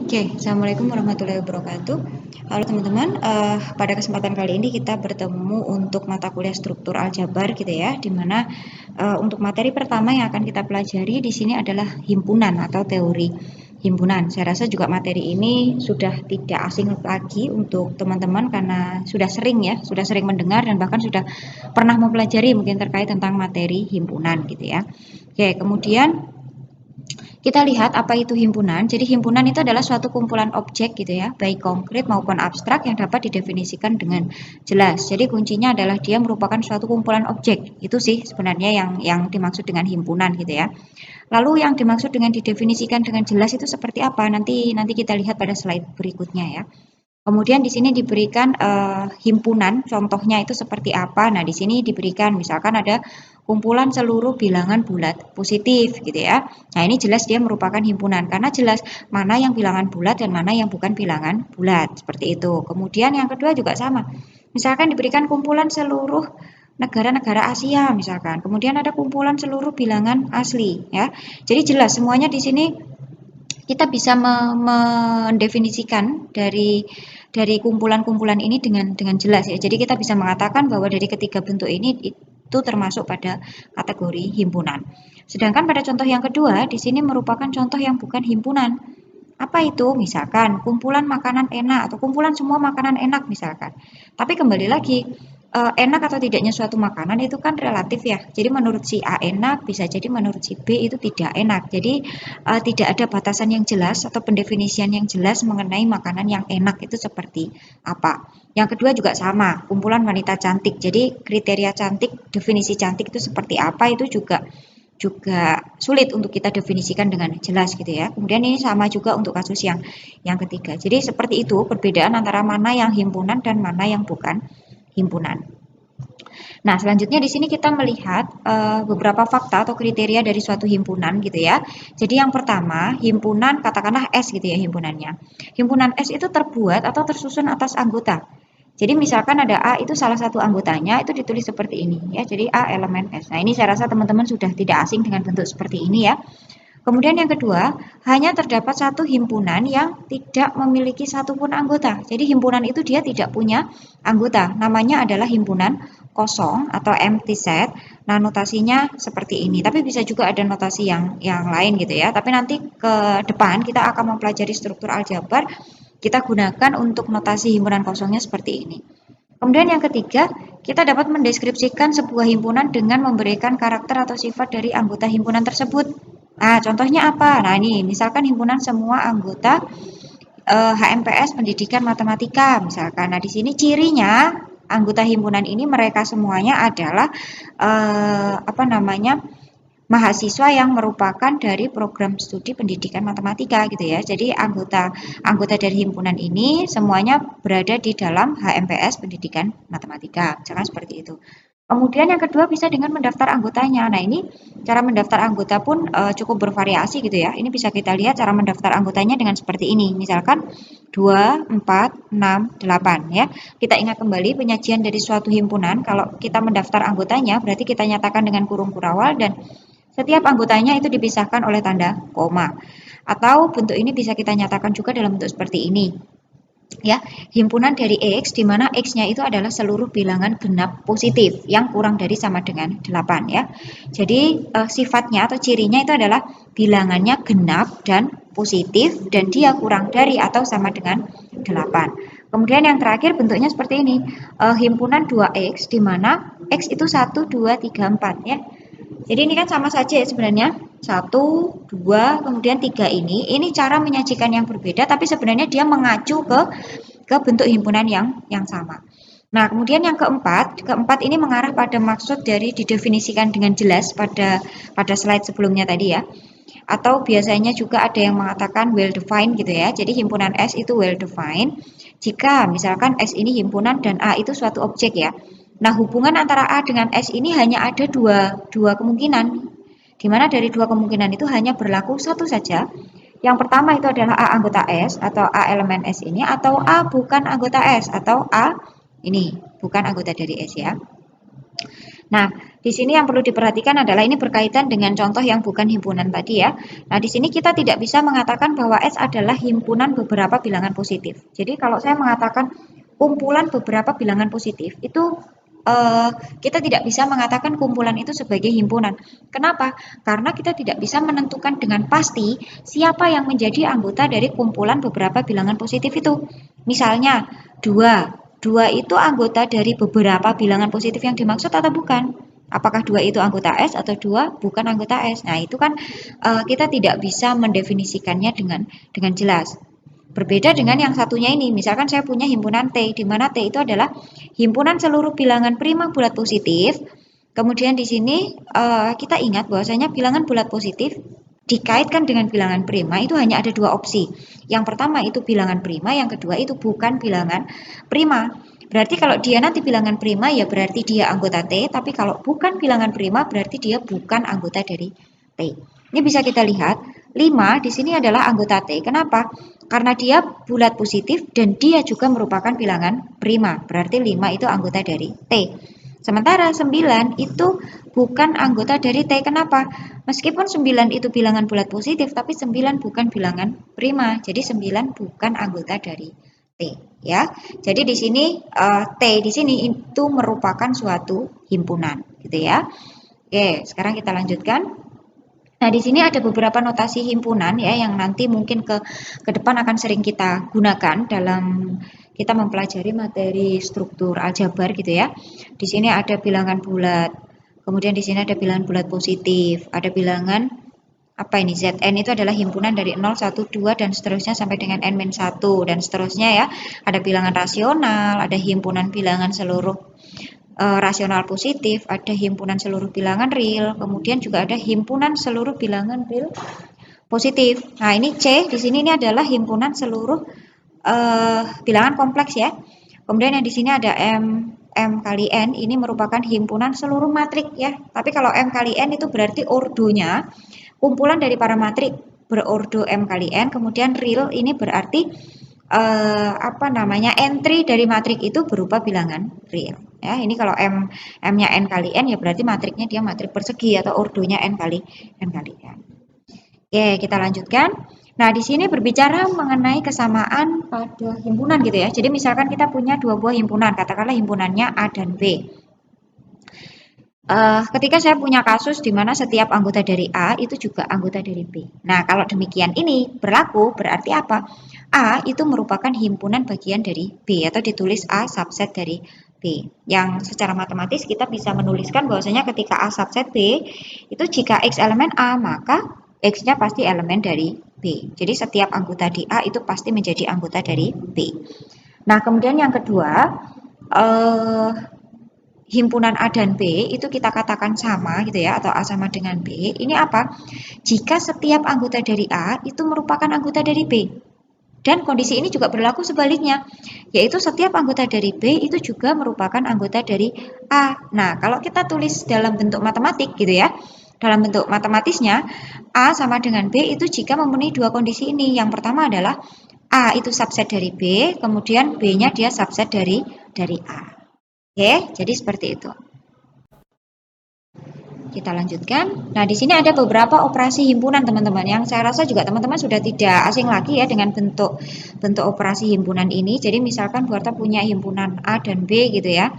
Oke, Assalamualaikum warahmatullahi wabarakatuh. Halo teman-teman, pada kesempatan kali ini kita bertemu untuk mata kuliah struktur aljabar gitu ya, dimana untuk materi pertama yang akan kita pelajari di sini adalah himpunan atau teori himpunan. Saya rasa juga materi ini sudah tidak asing lagi untuk teman-teman karena sudah sering mendengar dan bahkan sudah pernah mempelajari mungkin terkait tentang materi himpunan gitu ya. Oke, kemudian kita lihat apa itu himpunan. Jadi himpunan itu adalah suatu kumpulan objek gitu ya, baik konkret maupun abstrak yang dapat didefinisikan dengan jelas. Jadi kuncinya adalah dia merupakan suatu kumpulan objek. Itu sih sebenarnya yang dimaksud dengan himpunan gitu ya. Lalu yang dimaksud dengan didefinisikan dengan jelas itu seperti apa? Nanti kita lihat pada slide berikutnya ya. Kemudian di sini diberikan himpunan, contohnya itu seperti apa. Nah, di sini diberikan misalkan ada kumpulan seluruh bilangan bulat positif gitu ya. Nah, ini jelas dia merupakan himpunan karena jelas mana yang bilangan bulat dan mana yang bukan bilangan bulat, seperti itu. Kemudian yang kedua juga sama. Misalkan diberikan kumpulan seluruh negara-negara Asia misalkan. Kemudian ada kumpulan seluruh bilangan asli ya. Jadi jelas semuanya di sini kita bisa mendefinisikan dari kumpulan-kumpulan ini dengan jelas ya. Jadi kita bisa mengatakan bahwa dari ketiga bentuk ini itu termasuk pada kategori himpunan. Sedangkan pada contoh yang kedua, di sini merupakan contoh yang bukan himpunan. Apa itu? Misalkan kumpulan makanan enak atau kumpulan semua makanan enak misalkan. Tapi kembali lagi, enak atau tidaknya suatu makanan itu kan relatif ya. Jadi menurut si A enak, bisa jadi menurut si B itu tidak enak. Jadi tidak ada batasan yang jelas atau pendefinisian yang jelas mengenai makanan yang enak itu seperti apa. Yang kedua juga sama, kumpulan wanita cantik. Jadi kriteria cantik, definisi cantik itu seperti apa itu juga sulit untuk kita definisikan dengan jelas gitu ya. Kemudian ini sama juga untuk kasus yang ketiga. Jadi seperti itu perbedaan antara mana yang himpunan dan mana yang bukan himpunan. Nah, selanjutnya di sini kita melihat beberapa fakta atau kriteria dari suatu himpunan gitu ya. Jadi yang pertama, himpunan katakanlah S gitu ya himpunannya. Himpunan S itu terbuat atau tersusun atas anggota. Jadi misalkan ada A itu salah satu anggotanya itu ditulis seperti ini ya. Jadi A elemen S. Nah, ini saya rasa teman-teman sudah tidak asing dengan bentuk seperti ini ya. Kemudian yang kedua, hanya terdapat satu himpunan yang tidak memiliki satupun anggota. Jadi himpunan itu dia tidak punya anggota. Namanya adalah himpunan kosong atau empty set. Nah, notasinya seperti ini. Tapi bisa juga ada notasi yang lain gitu ya. Tapi nanti ke depan kita akan mempelajari struktur aljabar. Kita gunakan untuk notasi himpunan kosongnya seperti ini. Kemudian yang ketiga, kita dapat mendeskripsikan sebuah himpunan dengan memberikan karakter atau sifat dari anggota himpunan tersebut. Nah, contohnya apa? Nah, ini misalkan himpunan semua anggota HMPS Pendidikan Matematika misalkan. Nah, di sini cirinya anggota himpunan ini mereka semuanya adalah apa namanya? Mahasiswa yang merupakan dari program studi pendidikan matematika gitu ya. Jadi anggota dari himpunan ini semuanya berada di dalam HMPS Pendidikan Matematika. Misalkan seperti itu. Kemudian yang kedua bisa dengan mendaftar anggotanya. Nah, ini cara mendaftar anggota pun cukup bervariasi gitu ya. Ini bisa kita lihat cara mendaftar anggotanya dengan seperti ini. Misalkan 2, 4, 6, 8 ya. Kita ingat kembali penyajian dari suatu himpunan. Kalau kita mendaftar anggotanya berarti kita nyatakan dengan kurung kurawal dan setiap anggotanya itu dipisahkan oleh tanda koma. Atau bentuk ini bisa kita nyatakan juga dalam bentuk seperti ini ya, himpunan dari X di mana X-nya itu adalah seluruh bilangan genap positif yang kurang dari sama dengan 8 ya. Jadi sifatnya atau cirinya itu adalah bilangannya genap dan positif dan dia kurang dari atau sama dengan 8. Kemudian yang terakhir bentuknya seperti ini. Himpunan 2X di mana X itu 1, 2, 3, 4 ya. Jadi ini kan sama saja ya sebenarnya. 1, 2, kemudian 3 ini cara menyajikan yang berbeda tapi sebenarnya dia mengacu ke bentuk himpunan yang sama. Nah, kemudian yang keempat ini mengarah pada maksud dari didefinisikan dengan jelas pada slide sebelumnya tadi ya. Atau biasanya juga ada yang mengatakan well defined gitu ya. Jadi himpunan S itu well defined. Jika misalkan S ini himpunan dan A itu suatu objek ya. Nah, hubungan antara A dengan S ini hanya ada dua kemungkinan. Di mana dari dua kemungkinan itu hanya berlaku satu saja. Yang pertama itu adalah A anggota S atau A elemen S ini atau A bukan anggota S atau A ini bukan anggota dari S ya. Nah, di sini yang perlu diperhatikan adalah ini berkaitan dengan contoh yang bukan himpunan tadi ya. Nah, di sini kita tidak bisa mengatakan bahwa S adalah himpunan beberapa bilangan positif. Jadi kalau saya mengatakan kumpulan beberapa bilangan positif, itu kita tidak bisa mengatakan kumpulan itu sebagai himpunan. Kenapa? Karena kita tidak bisa menentukan dengan pasti siapa yang menjadi anggota dari kumpulan beberapa bilangan positif itu. Misalnya, dua. Dua itu anggota dari beberapa bilangan positif yang dimaksud atau bukan? Apakah dua itu anggota S atau dua bukan anggota S? Nah, itu kan kita tidak bisa mendefinisikannya dengan jelas. Berbeda dengan yang satunya ini, misalkan saya punya himpunan T, di mana T itu adalah himpunan seluruh bilangan prima bulat positif. Kemudian di sini kita ingat bahwasanya bilangan bulat positif dikaitkan dengan bilangan prima itu hanya ada dua opsi. Yang pertama itu bilangan prima, yang kedua itu bukan bilangan prima. Berarti kalau dia nanti bilangan prima ya berarti dia anggota T, tapi kalau bukan bilangan prima berarti dia bukan anggota dari T. Ini bisa kita lihat, 5 di sini adalah anggota T. Kenapa? Karena dia bulat positif dan dia juga merupakan bilangan prima. Berarti 5 itu anggota dari T. Sementara 9 itu bukan anggota dari T. Kenapa? Meskipun 9 itu bilangan bulat positif, tapi 9 bukan bilangan prima. Jadi 9 bukan anggota dari T. Ya, jadi di sini T di sini itu merupakan suatu himpunan, gitu ya. Oke, sekarang kita lanjutkan. Nah, di sini ada beberapa notasi himpunan ya yang nanti mungkin ke depan akan sering kita gunakan dalam kita mempelajari materi struktur aljabar gitu ya. Di sini ada bilangan bulat. Kemudian di sini ada bilangan bulat positif, ada bilangan apa ini Zn itu adalah himpunan dari 0, 1, 2 dan seterusnya sampai dengan n-1 dan seterusnya ya. Ada bilangan rasional, ada himpunan bilangan seluruh rasional positif, ada himpunan seluruh bilangan real, kemudian juga ada himpunan seluruh bilangan real positif. Nah, ini C di sini ini adalah himpunan seluruh bilangan kompleks ya. Kemudian yang di sini ada M kali N ini merupakan himpunan seluruh matrik ya. Tapi kalau M kali N itu berarti ordonya kumpulan dari para matrik berordo M kali N, kemudian real ini berarti entry dari matrik itu berupa bilangan real. Ya, ini kalau M-nya N kali N ya berarti matriknya dia matrik persegi atau ordonya N kali N. Oke, kita lanjutkan. Nah, di sini berbicara mengenai kesamaan pada himpunan gitu ya. Jadi misalkan kita punya dua buah himpunan, katakanlah himpunannya A dan B. Ketika saya punya kasus di mana setiap anggota dari A itu juga anggota dari B. Nah, kalau demikian ini berlaku berarti apa? A itu merupakan himpunan bagian dari B atau ditulis A subset dari B. Yang secara matematis kita bisa menuliskan bahwasanya ketika A subset B itu jika X elemen A maka X-nya pasti elemen dari B. Jadi setiap anggota di A itu pasti menjadi anggota dari B. Nah, kemudian yang kedua, himpunan A dan B itu kita katakan sama gitu ya atau A sama dengan B. Ini apa? Jika setiap anggota dari A itu merupakan anggota dari B. Dan kondisi ini juga berlaku sebaliknya, yaitu setiap anggota dari B itu juga merupakan anggota dari A. Nah, kalau kita tulis dalam bentuk matematik gitu ya, dalam bentuk matematisnya, A sama dengan B itu jika memenuhi dua kondisi ini. Yang pertama adalah A itu subset dari B, kemudian B-nya dia subset dari A. Oke, jadi seperti itu. Kita lanjutkan. Nah, di sini ada beberapa operasi himpunan teman-teman yang saya rasa juga teman-teman sudah tidak asing lagi ya dengan bentuk operasi himpunan ini. Jadi misalkan Buarta punya himpunan A dan B gitu ya.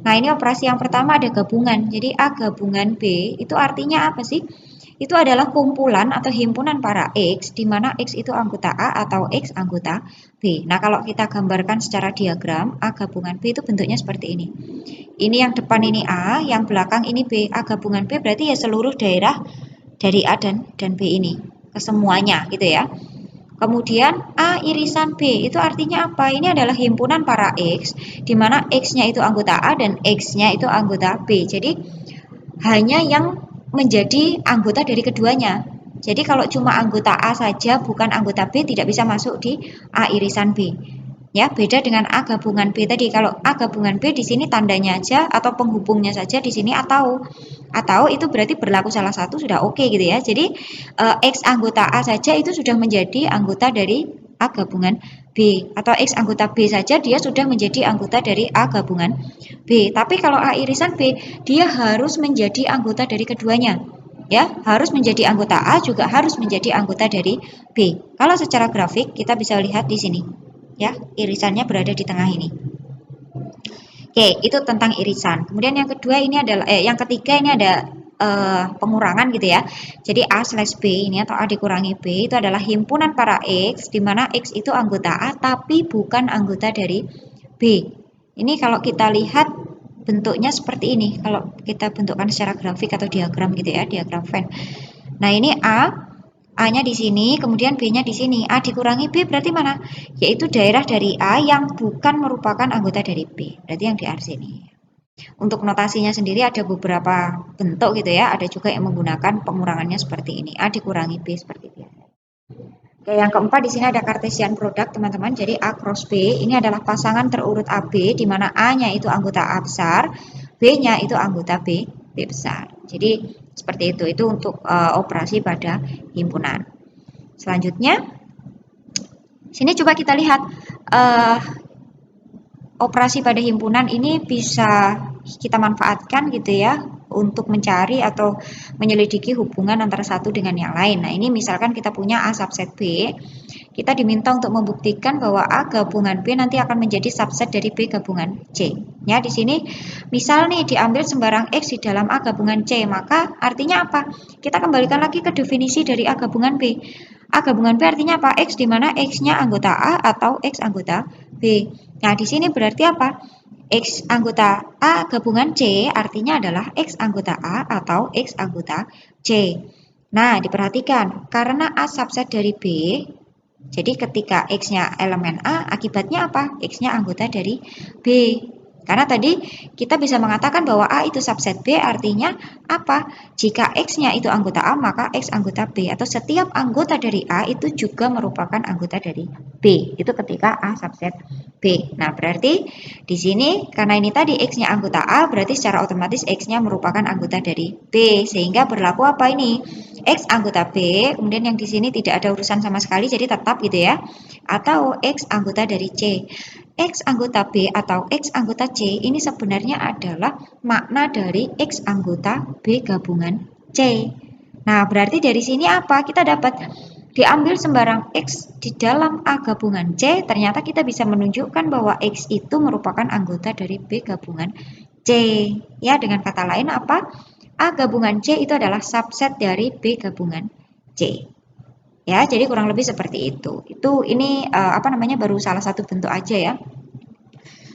Nah, ini operasi yang pertama ada gabungan. Jadi A gabungan B itu artinya apa sih? Itu adalah kumpulan atau himpunan para X, di mana X itu anggota A atau X anggota B. Nah, kalau kita gambarkan secara diagram, A gabungan B itu bentuknya seperti ini. Ini yang depan ini A, yang belakang ini B. A gabungan B berarti ya seluruh daerah dari A dan B ini, kesemuanya gitu ya. Kemudian A irisan B, itu artinya apa? Ini adalah himpunan para X, di mana X-nya itu anggota A dan X-nya itu anggota B. Jadi, hanya yang menjadi anggota dari keduanya. Jadi kalau cuma anggota A saja bukan anggota B tidak bisa masuk di A irisan B. Ya, beda dengan A gabungan B tadi. Kalau A gabungan B di sini tandanya aja atau penghubungnya saja di sini atau itu berarti berlaku salah satu sudah oke gitu ya. Jadi X anggota A saja itu sudah menjadi anggota dari A gabungan B, atau X anggota B saja dia sudah menjadi anggota dari A gabungan B. Tapi kalau A irisan B, dia harus menjadi anggota dari keduanya. Ya, harus menjadi anggota A juga harus menjadi anggota dari B. Kalau secara grafik kita bisa lihat di sini. Ya, irisannya berada di tengah ini. Oke, itu tentang irisan. Kemudian yang kedua ini adalah yang ketiga ini ada pengurangan gitu ya. Jadi A/B ini atau A dikurangi B itu adalah himpunan para X di mana X itu anggota A tapi bukan anggota dari B. Ini kalau kita lihat bentuknya seperti ini. Kalau kita bentukkan secara grafik atau diagram gitu ya, diagram Venn. Nah, ini A-nya di sini, kemudian B-nya di sini. A dikurangi B berarti mana? Yaitu daerah dari A yang bukan merupakan anggota dari B. Berarti yang di R sini. Untuk notasinya sendiri ada beberapa bentuk gitu ya. Ada juga yang menggunakan pengurangannya seperti ini. A dikurangi B seperti biasa. Oke, yang keempat di sini ada Cartesian product, teman-teman. Jadi A cross B ini adalah pasangan terurut AB di mana A-nya itu anggota A besar, B-nya itu anggota B besar. Jadi seperti itu. Itu untuk operasi pada himpunan. Selanjutnya, sini coba kita lihat operasi pada himpunan ini bisa kita manfaatkan gitu ya untuk mencari atau menyelidiki hubungan antara satu dengan yang lain. Nah, ini misalkan kita punya A subset B, kita diminta untuk membuktikan bahwa A gabungan B nanti akan menjadi subset dari B gabungan C. Ya, di sini misal nih diambil sembarang X di dalam A gabungan C, maka artinya apa? Kita kembalikan lagi ke definisi dari A gabungan B. A gabungan B artinya apa? X di mana X-nya anggota A atau X anggota B. Nah, di sini berarti apa? X anggota A gabungan C artinya adalah X anggota A atau X anggota C. Nah, diperhatikan, karena A subset dari B, jadi ketika X-nya elemen A, akibatnya apa? X-nya anggota dari B. Karena tadi kita bisa mengatakan bahwa A itu subset B, artinya apa? Jika X-nya itu anggota A, maka X anggota B. Atau setiap anggota dari A itu juga merupakan anggota dari B. Itu ketika A subset B. Nah, berarti di sini karena ini tadi X-nya anggota A, berarti secara otomatis X-nya merupakan anggota dari B. Sehingga berlaku apa ini? X anggota B, kemudian yang di sini tidak ada urusan sama sekali, jadi tetap gitu ya. Atau X anggota dari C. X anggota B atau X anggota C ini sebenarnya adalah makna dari X anggota B gabungan C. Nah, berarti dari sini apa? Kita dapat diambil sembarang X di dalam A gabungan C, ternyata kita bisa menunjukkan bahwa X itu merupakan anggota dari B gabungan C. Ya, dengan kata lain apa? A gabungan C itu adalah subset dari B gabungan C. Ya, jadi kurang lebih seperti itu. Ini baru salah satu bentuk aja ya.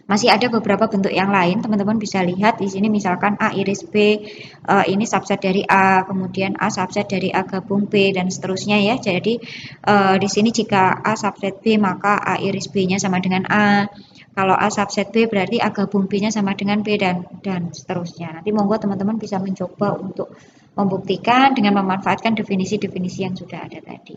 Masih ada beberapa bentuk yang lain, teman-teman bisa lihat di sini misalkan A iris B ini subset dari A, kemudian A subset dari A gabung B dan seterusnya ya. Jadi di sini jika A subset B maka A iris B-nya sama dengan A. Kalau A subset B berarti A gabung B-nya sama dengan B dan seterusnya. Nanti monggo teman-teman bisa mencoba untuk membuktikan dengan memanfaatkan definisi-definisi yang sudah ada tadi.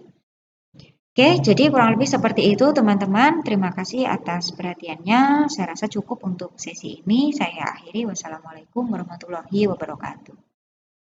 Oke, jadi kurang lebih seperti itu teman-teman. Terima kasih atas perhatiannya. Saya rasa cukup untuk sesi ini. Saya akhiri. Wassalamualaikum warahmatullahi wabarakatuh.